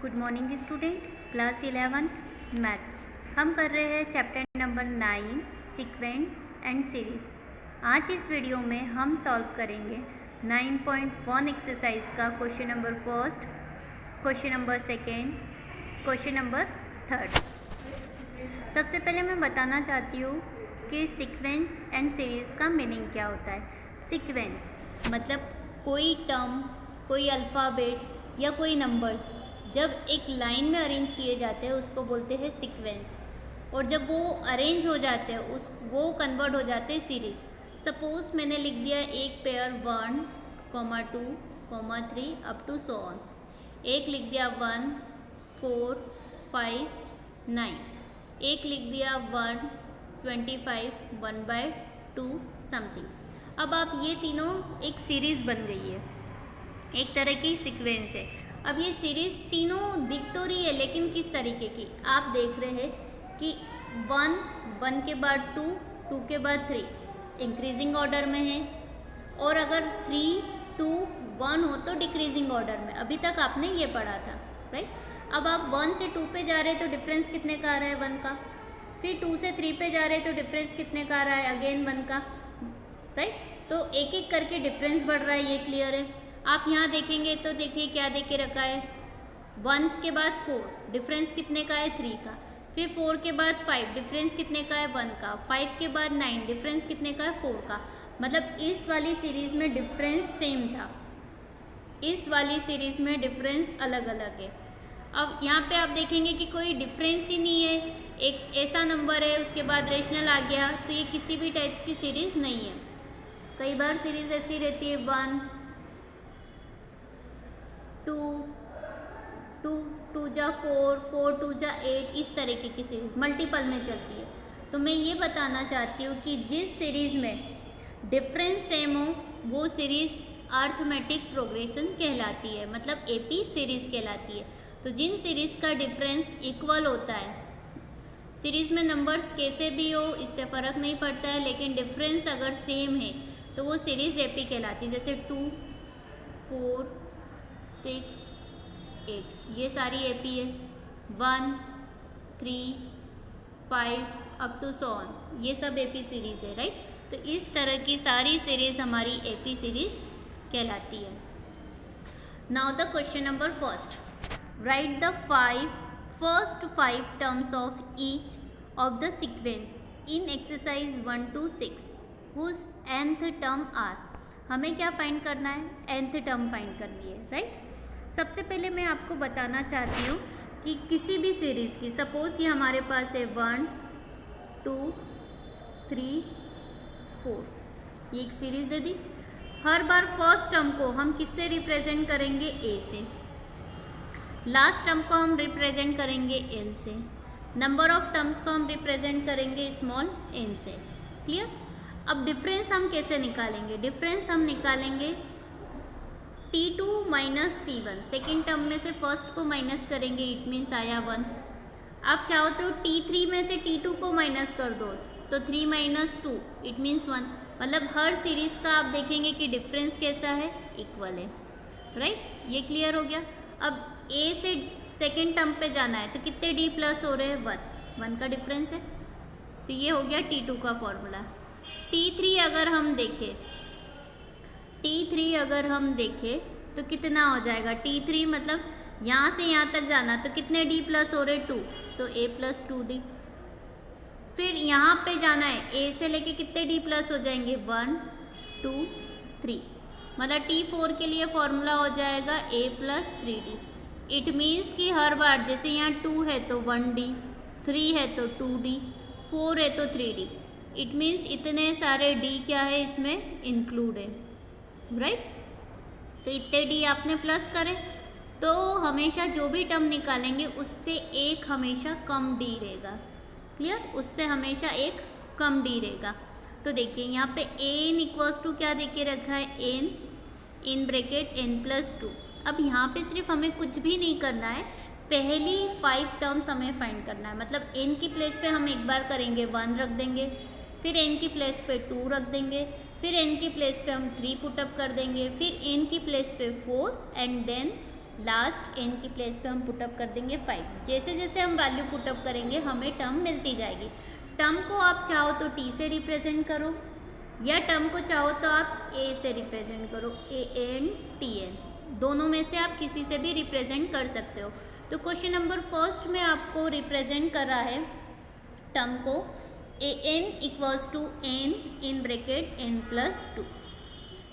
Good morning student, class 11th maths. हम कर रहे हैं chapter number 9 sequence and series. आज इस वीडियो में हम सॉल्व करेंगे 9.1 एक्सरसाइज का question number first, question number second, question number third. सबसे पहले मैं बताना चाहती हूँ कि सीक्वेंस एंड सीरीज़ का मीनिंग क्या होता है। सीक्वेंस मतलब कोई टर्म, कोई अल्फ़ाबेट या कोई नंबर्स जब एक लाइन में अरेंज किए जाते हैं उसको बोलते हैं सीक्वेंस, और जब वो अरेंज हो जाते हैं वो कन्वर्ट हो जाते हैं सीरीज़। सपोज मैंने लिख दिया एक pair 1, 2, 3 up to so on. एक लिख दिया 1, 4, 5, 9। एक लिख दिया 1, 25, 1/2 समथिंग। अब आप ये तीनों एक सीरीज़ बन गई है, एक तरह की सीक्वेंस है। अब ये सीरीज़ तीनों दिख तो रही है, लेकिन किस तरीके की आप देख रहे हैं कि 1 के बाद 2, 2 के बाद 3 इंक्रीजिंग ऑर्डर में है, और अगर 3, 2, 1 हो तो डिक्रीजिंग ऑर्डर में। अभी तक आपने ये पढ़ा था, राइट। अब आप 1 से 2 पे जा रहे हैं तो डिफरेंस कितने का आ रहा है? 1 का। फिर 2 से 3 पे जा रहे हैं तो डिफरेंस कितने का आ रहा है? अगेन 1 का, राइट। तो एक एक करके डिफरेंस बढ़ रहा है, ये क्लियर है। आप यहाँ देखेंगे तो देखिए क्या देख के रखा है, 1 के बाद 4 डिफरेंस कितने का है? 3 का। फिर 4 के बाद 5 डिफरेंस कितने का है? 1 का। 5 के बाद 9 डिफरेंस कितने का है? 4 का। मतलब इस वाली सीरीज़ में डिफरेंस सेम था, इस वाली सीरीज़ में डिफरेंस अलग अलग है। अब यहाँ पे आप देखेंगे कि कोई डिफरेंस ही नहीं है, एक ऐसा नंबर है उसके बाद रेशनल आ गया, तो ये किसी भी टाइप्स की सीरीज़ नहीं है। कई बार सीरीज़ ऐसी रहती है 1, 2 जा 4, 4 2 जा 8, इस तरीके की सीरीज़ मल्टीपल में चलती है। तो मैं ये बताना चाहती हूँ कि जिस सीरीज़ में डिफरेंस सेम हो वो सीरीज़ अर्थमेटिक प्रोग्रेशन कहलाती है, मतलब एपी सीरीज़ कहलाती है। तो जिन सीरीज़ का डिफरेंस इक्वल होता है, सीरीज़ में नंबर्स कैसे भी हो इससे फ़र्क नहीं पड़ता है, लेकिन डिफरेंस अगर सेम है तो वो सीरीज़ एपी कहलाती है। जैसे 2, 4, 6, 8 ये सारी एपी है। 1, 3, 5 अप टू सो ऑन ये सब एपी सीरीज़ है, राइट। तो इस तरह की सारी सीरीज़ हमारी एपी सीरीज़ कहलाती है। Now the question number first, write the first 5 terms of each of the sequence in exercise 1 to 6 whose nth term are. हमें क्या फाइंड करना है? nth टर्म फाइंड करनी है, राइट। सबसे पहले मैं आपको बताना चाहती हूँ कि किसी भी सीरीज़ की, सपोज ये हमारे पास है 1, 2, 3, 4, ये एक सीरीज़ दे दी। हर बार फर्स्ट टर्म को हम किससे रिप्रेजेंट करेंगे? ए से। लास्ट टर्म को हम रिप्रेजेंट करेंगे एल से। नंबर ऑफ टर्म्स को हम रिप्रेजेंट करेंगे स्मॉल एन से। क्लियर? अब डिफरेंस हम कैसे निकालेंगे? डिफरेंस हम निकालेंगे T2 minus T1। Second term में से फर्स्ट को माइनस करेंगे, इट मीन्स आया 1। आप चाहो तो T3 में से T2 को माइनस कर दो, तो 3 माइनस 2 इट मीन्स 1। मतलब हर सीरीज़ का आप देखेंगे कि डिफरेंस कैसा है? इक्वल है, राइट। ये क्लियर हो गया। अब A से सेकेंड टर्म पे जाना है तो कितने D प्लस हो रहे हैं? 1 का डिफरेंस है। तो ये हो गया T2 का फॉर्मूला। T3 अगर हम देखें तो कितना हो जाएगा? T3 मतलब यहाँ से यहाँ तक जाना, तो कितने D प्लस हो रहे? 2, तो A प्लस 2D। फिर यहाँ पे जाना है, A से लेके कितने D प्लस हो जाएंगे? 1, 2, 3। मतलब T4 के लिए फॉर्मूला हो जाएगा A plus 3D। It means कि हर बार जैसे यहाँ 2 है तो 1D, 3 है तो 2D, 4 है तो 3D। इट मीन्स इतने सारे D क्या है इसमें इंक्लूड है, राइट। तो इतने D आपने प्लस करे तो हमेशा जो भी टर्म निकालेंगे उससे एक हमेशा कम D रहेगा। क्लियर? उससे हमेशा एक कम D रहेगा। तो देखिए यहाँ पे n इक्वल्स टू क्या दे के रखा है? n in bracket n plus 2। अब यहाँ पे सिर्फ हमें कुछ भी नहीं करना है, पहली 5 टर्म्स हमें फाइंड करना है। मतलब n की प्लेस पे हम एक बार करेंगे 1 रख देंगे, फिर n की प्लेस पे 2 रख देंगे, फिर n की प्लेस पे हम 3 पुटअप कर देंगे, फिर n की प्लेस पे 4 एंड देन लास्ट n की प्लेस पे हम पुटअप कर देंगे 5। जैसे जैसे हम वैल्यू पुटअप करेंगे हमें टर्म मिलती जाएगी। टर्म को आप चाहो तो t से रिप्रेजेंट करो, या टर्म को चाहो तो आप a से रिप्रेजेंट करो, an tn, दोनों में से आप किसी से भी रिप्रेजेंट कर सकते हो। तो क्वेश्चन नंबर फर्स्ट में आपको रिप्रेजेंट कर रहा है टर्म को an equals to n in bracket n plus 2,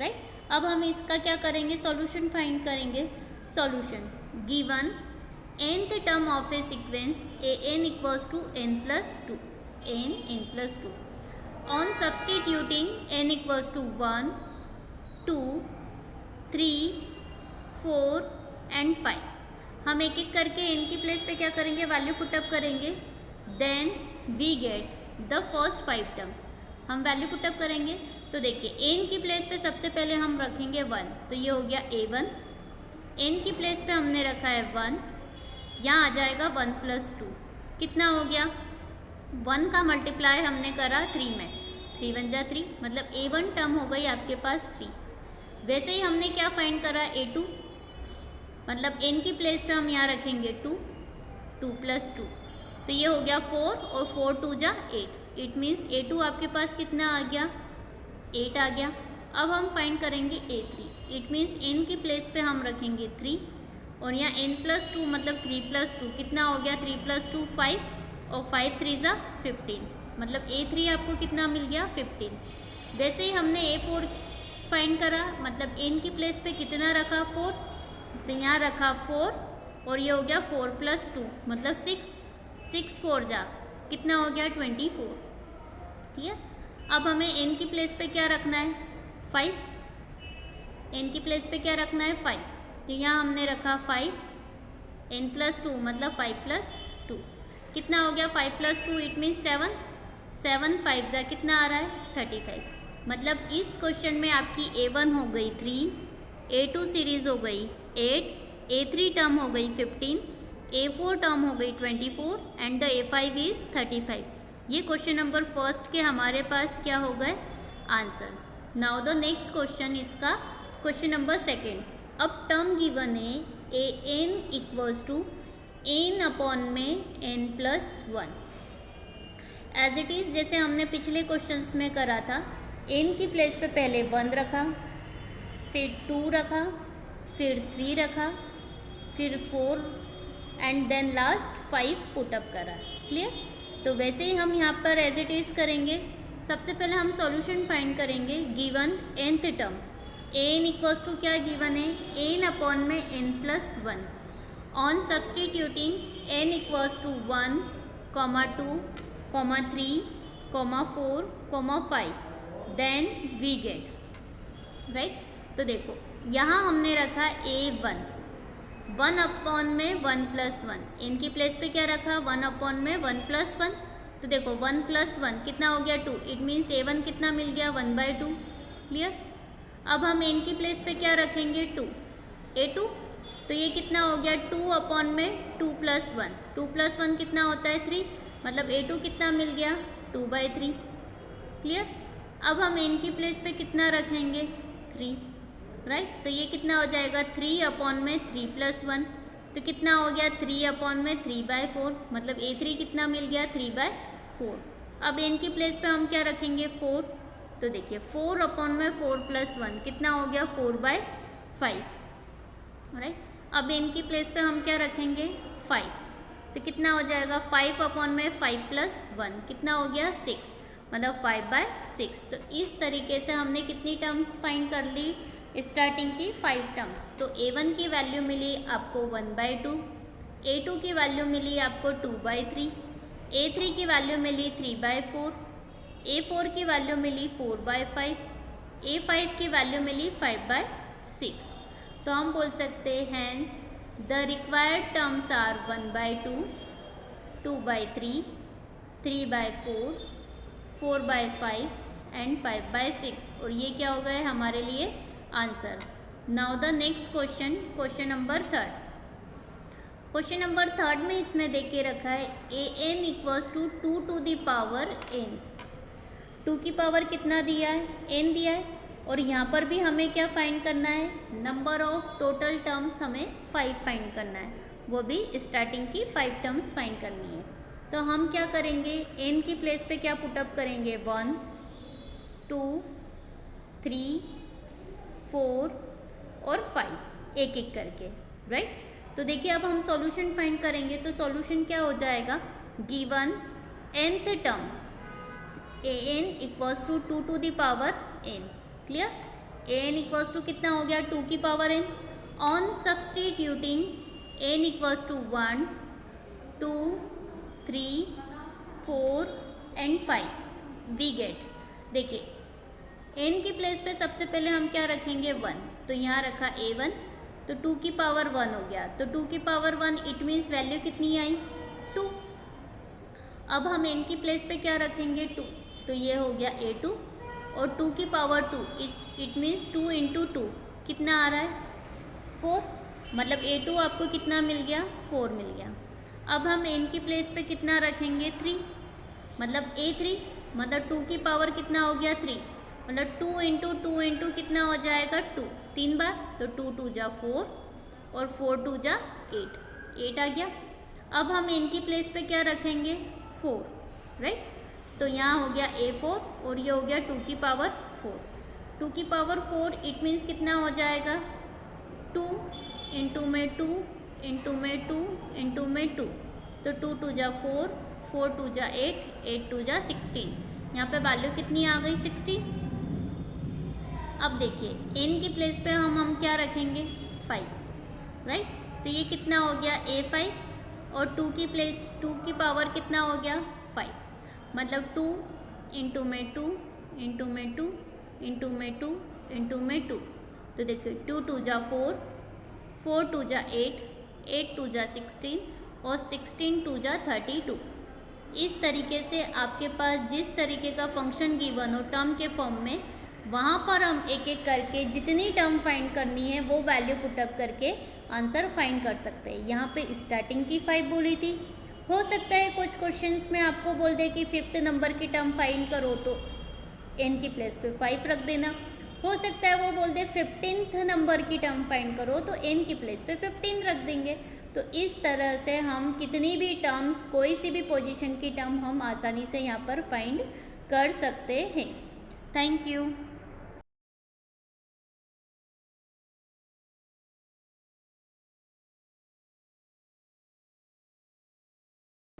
right. अब हम इसका क्या करेंगे, सॉल्यूशन फाइंड करेंगे। Solution given nth term of a sequence an equals to n plus 2, n plus 2। On substituting n equals to 1, 2, 3, 4 and 5, हम एक एक करके n की प्लेस पे क्या करेंगे, वैल्यू पुटअप करेंगे। Then we get the first 5 terms. हम वैल्यू पुटअप करेंगे तो देखिए n की प्लेस पे सबसे पहले हम रखेंगे 1, तो ये हो गया a1। n की प्लेस पे हमने रखा है 1, यहाँ आ जाएगा 1 प्लस 2, कितना हो गया, 1 का मल्टीप्लाई हमने करा 3 में, 3 1 जा 3, मतलब a1 टर्म हो गई आपके पास 3। वैसे ही हमने क्या फाइंड करा, a2, मतलब n की प्लेस पे हम यहाँ रखेंगे 2, 2 प्लस 2, तो ये हो गया 4 और 4 2 जा 8। इट मीन्स a2 आपके पास कितना आ गया, 8 आ गया। अब हम फाइंड करेंगे a3। इट मीन्स n की प्लेस पे हम रखेंगे 3, और यहाँ n प्लस 2 मतलब 3 प्लस 2 कितना हो गया, 3 प्लस 2 5, और 5 3 जा 15, मतलब a3 आपको कितना मिल गया, 15। वैसे ही हमने a4 फाइंड करा, मतलब n की प्लेस पे कितना रखा, 4, तो यहाँ रखा 4, और ये हो गया 4 प्लस 2 मतलब 6, 6 4 जा कितना हो गया, 24। ठीक है। अब हमें n की प्लेस पे क्या रखना है, 5, n की प्लेस पे क्या रखना है, 5, तो यहाँ हमने रखा 5, n प्लस 2 मतलब 5 प्लस 2, कितना हो गया, 5 प्लस 2 इट मीन्स 7, 7 5 जा कितना आ रहा है, 35। मतलब इस क्वेश्चन में आपकी a1 हो गई 3, a2 सीरीज हो गई 8, a3 टर्म हो गई 15, a4 टर्म हो गई 24 एंड द a5 इज 35। ये क्वेश्चन नंबर फर्स्ट के हमारे पास क्या हो गए, answer. Now the next question इसका क्वेश्चन नंबर सेकेंड। अब टर्म गिवन है an equals to n upon में n plus 1, as it is जैसे हमने पिछले क्वेश्चंस में करा था। n की प्लेस पे पहले 1 रखा, फिर 2 रखा, फिर 3 रखा, फिर 4 एंड देन लास्ट 5 पुटअप करा। क्लियर। तो वैसे ही हम यहाँ पर एज इट इज़ करेंगे। सबसे पहले हम सॉल्यूशन फाइंड करेंगे given nth term an equals to क्या गिवन है, n अपॉन में n plus 1। On substituting n equals to 1, 2, 3, 4, 5, then we get, right. तो देखो यहाँ हमने रखा a1, 1 अपॉन में 1 प्लस 1, इनकी प्लेस पे क्या रखा, 1 अपॉन में 1 प्लस 1, तो देखो 1 प्लस 1 कितना हो गया, 2, इट मीन्स a1 कितना मिल गया, 1/2। क्लियर। अब हम n की प्लेस पे क्या रखेंगे, 2, a2, तो ये कितना हो गया, 2 अपॉन में 2 प्लस 1, 2 प्लस 1 कितना होता है, 3, मतलब a2 कितना मिल गया, 2/3। क्लियर। अब हम n की प्लेस पे कितना रखेंगे, 3, राइट। तो ये कितना हो जाएगा, 3 अपॉन में 3 प्लस 1, तो कितना हो गया, 3 अपॉन में 3/4, मतलब a3 कितना मिल गया, 3/4। अब n की प्लेस पे हम क्या रखेंगे, 4, तो देखिए 4 अपॉन में 4 प्लस 1 कितना हो गया, 4/5, राइट। अब n की प्लेस पे हम क्या रखेंगे, 5, तो कितना हो जाएगा, 5 अपॉन में 5 प्लस 1 कितना हो गया, 6, मतलब 5/6। तो इस तरीके से हमने कितनी टर्म्स फाइंड कर ली, स्टार्टिंग की 5 टर्म्स। तो a1 की वैल्यू मिली आपको 1/2, a2 की वैल्यू मिली आपको 2/3, a3 की वैल्यू मिली 3/4, a4 की वैल्यू मिली 4/5, a5 की वैल्यू मिली 5/6। तो हम बोल सकते हैं hence the required terms are 1/2, 2/3, 3/4, 4/5 and 5/6, और ये क्या हो गए हमारे लिए answer. Now the next question, question number third. Question number third में इसमें देख के रखा है an equals to 2 to the power n। 2 की पावर कितना दिया है, n दिया है, और यहाँ पर भी हमें क्या फाइंड करना है, नंबर ऑफ टोटल टर्म्स हमें 5 फाइंड करना है, वो भी स्टार्टिंग की 5 टर्म्स फाइंड करनी है। तो हम क्या करेंगे, n की प्लेस पे क्या पुटअप करेंगे, 1 2 3 4 और 5 एक एक करके, राइट। तो देखिए अब हम सॉल्यूशन फाइंड करेंगे, तो सॉल्यूशन क्या हो जाएगा, given nth term an equals to 2 to the power n, clear. an equals to कितना हो गया, 2 की power n। On substituting n equals to 1 2 3 4 and 5 we get, देखिए n की प्लेस पे सबसे पहले हम क्या रखेंगे, 1, तो यहाँ रखा a1, तो 2 की पावर 1 हो गया, तो 2 की पावर 1 इट मीन्स वैल्यू कितनी आई, 2। अब हम n की प्लेस पे क्या रखेंगे, 2, तो ये हो गया a2, और 2 की पावर 2 इट मीन्स 2 इंटू 2 कितना आ रहा है, 4, मतलब a2 आपको कितना मिल गया, 4 मिल गया। अब हम n की प्लेस पे कितना रखेंगे, 3, मतलब a3, मतलब 2 की पावर कितना हो गया, 3, मतलब 2 इंटू कितना हो जाएगा, 2, 3 बार, तो 2 2 जा 4 और 4 2 जा 8 आ गया। अब हम n की प्लेस पे क्या रखेंगे, 4, राइट। तो यहाँ हो गया a4 और ये हो गया 2 की पावर 4, 2 की पावर 4 इट मीन्स कितना हो जाएगा, 2 इंटू में 2 इंटू में 2 इंटू में 2, तो 2 2 जा 4 4 2 जा 8 8 2 जा 16, यहाँ पे वैल्यू कितनी आ गई, 16। अब देखिए n की प्लेस पे हम क्या रखेंगे, 5, राइट। तो ये कितना हो गया, a5, और 2 की प्लेस 2 की पावर कितना हो गया, 5, मतलब 2 इंटू में 2 इंटू में 2 इंटू में 2 इंटू में 2, तो देखिए 2 2 जा 4 4 2 जा 8 8 2 जा 16 और 16 2 जा 32। इस तरीके से आपके पास जिस तरीके का फंक्शन गिवन हो टर्म के फॉर्म में, वहाँ पर हम एक एक करके जितनी टर्म फाइंड करनी है वो वैल्यू पुटअप करके आंसर फाइंड कर सकते हैं। यहाँ पे स्टार्टिंग की 5 बोली थी, हो सकता है कुछ क्वेश्चंस में आपको बोल दे कि 5th नंबर की टर्म फाइंड करो, तो n की प्लेस पे 5 रख देना। हो सकता है वो बोल दे 15th नंबर की टर्म फाइंड करो, तो n की प्लेस पे 15 रख देंगे। तो इस तरह से हम कितनी भी टर्म्स, कोई सी भी पोजीशन की टर्म हम आसानी से यहाँ पर फाइंड कर सकते हैं। Thank you.